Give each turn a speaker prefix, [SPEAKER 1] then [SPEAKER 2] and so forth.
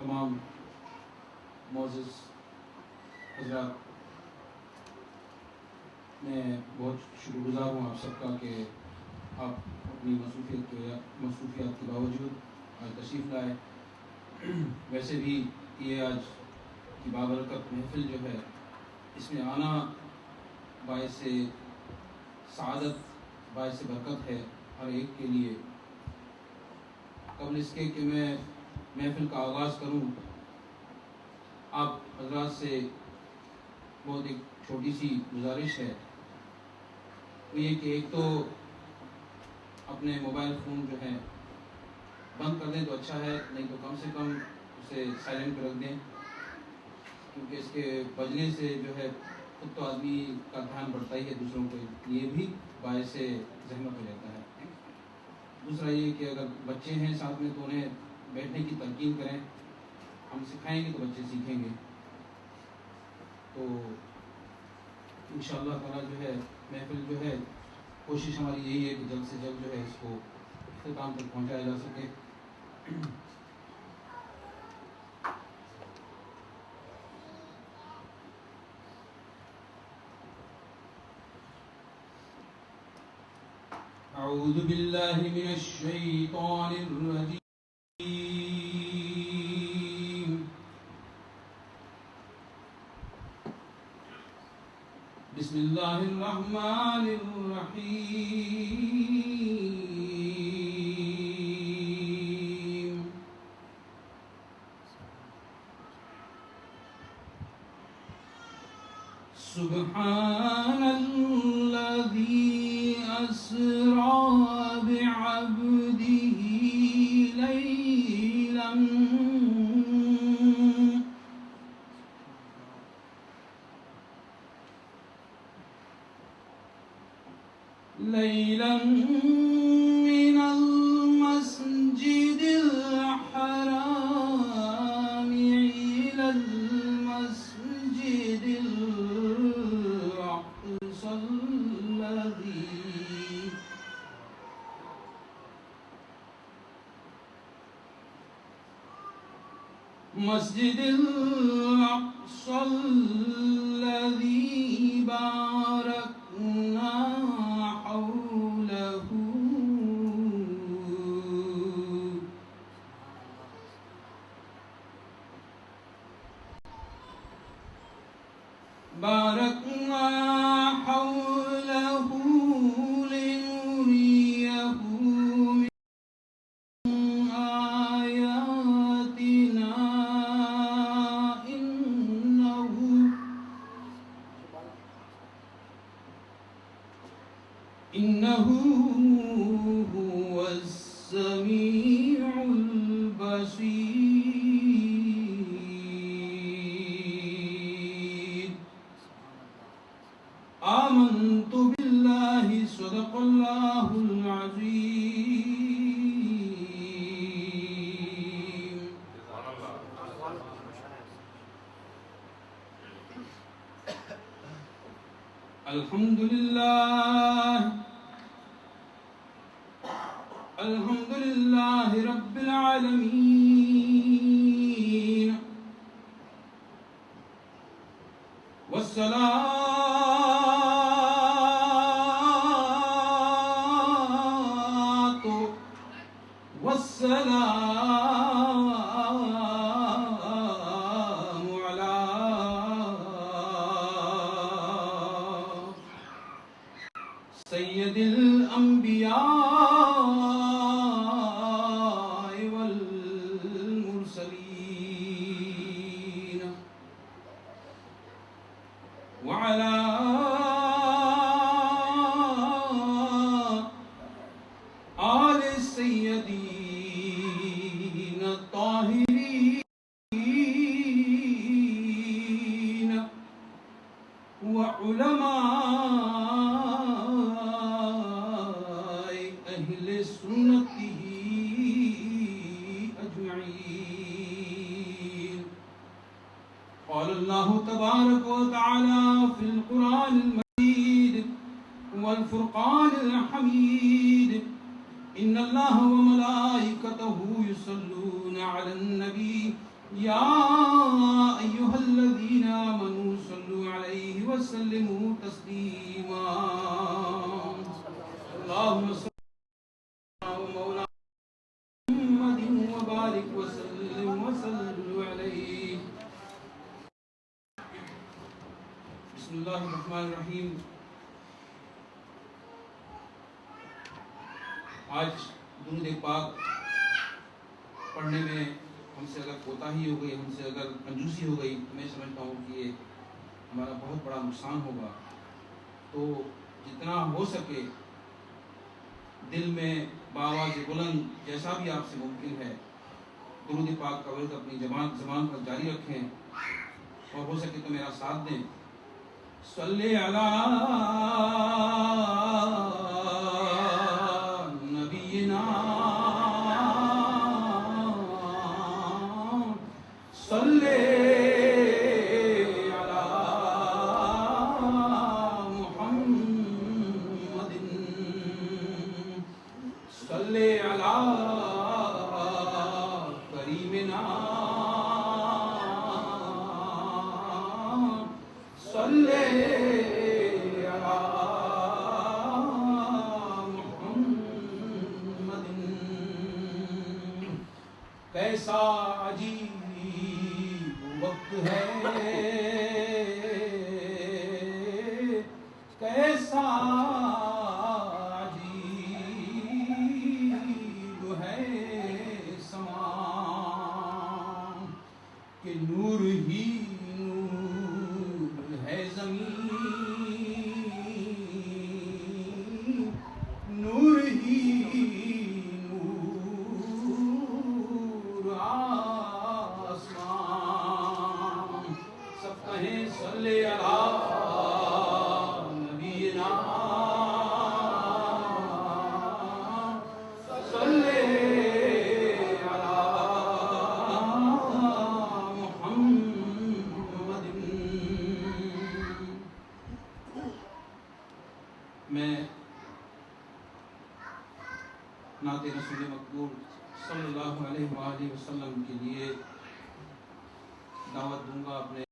[SPEAKER 1] تمام معزز حضرات، میں بہت شکر گزار ہوں آپ سب کا کہ آپ اپنی مصروفیات کے باوجود آج تشریف لائے۔ ویسے بھی یہ آج کی بابرکت محفل جو ہے، اس میں آنا باعث سعادت، باعث برکت ہے ہر ایک کے لیے۔ قبل اس کے کہ میں محفل کا آغاز کروں، آپ حضرات سے بہت ایک چھوٹی سی گزارش ہے، وہ یہ کہ ایک تو اپنے موبائل فون جو ہے بند کر دیں تو اچھا ہے، نہیں تو کم سے کم اسے سائلنٹ پہ رکھ دیں، کیونکہ اس کے بجنے سے جو ہے خود تو آدمی کا دھیان بڑھتا ہی ہے، دوسروں کے لیے بھی باعث زحمت ہو جاتا ہے۔ دوسرا یہ کہ اگر بچے ہیں ساتھ میں تو انہیں بیٹھنے کی تلقین کریں، ہم سکھائیں گے تو بچے سیکھیں گے۔ تو انشاءاللہ تعالیٰ جو ہے محفل جو ہے، کوشش ہماری یہی ہے کہ جلد سے جلد جو ہے اس کو اختتام تک پہنچایا جا سکے۔ اعوذ باللہ من الشیطان الرجیم، بسم اللہ الرحمن الرحیم۔ سبحان الذی اسرا بعبده ليلا من المسجد الحرام إلى المسجد الأقصى الذي باركنا حوله لنريه من آياتنا إنه هو السميع البصير۔ آمنت بالله صدق الله العظيم۔ الحمد لله رب العالمين، والصلاة والسلام على سيد الأنبياء والمرسلين، وعلى آل السيدين الطاهرين، وعلماء أهل سنته أجمعين۔ قال الله تبارك وتعالى في القرآن المجيد والفرقان الحميد: إن الله وملائكته يصلون على النبي یا ایھا الذین آمنوا صلوا علیہ وسلموا تسلیما اللہم صل علی مولانا محمد وبارک وسلم وصلوا علیہ. بسم اللہ الرحمن الرحیم. آج درود پاک پڑھنے میں ہم سے اگر کوتاہی ہو گئی، ہم سے اگر کنجوسی ہو گئی، تو میں سمجھتا ہوں کہ یہ ہمارا بہت بڑا نقصان ہوگا. تو جتنا ہو سکے دل میں بآواز بلند جیسا بھی آپ سے ممکن ہے درود پاک کا ورد اپنی زبان پر جاری رکھیں، اور ہو سکے تو میرا ساتھ دیں. صلی علی نبینا صلی علی محمد صلی علی کریمنا صلی کیسا عجیب وقت ہے، کیسا عجیب ہے سما کہ نور ہی نور ہے زمین، نور ہی صلی علی نبینا صلی علی محمد. میں نعت رسول مقبول صلی اللہ علیہ وآلہ وسلم کے لیے دعوت دوں گا اپنے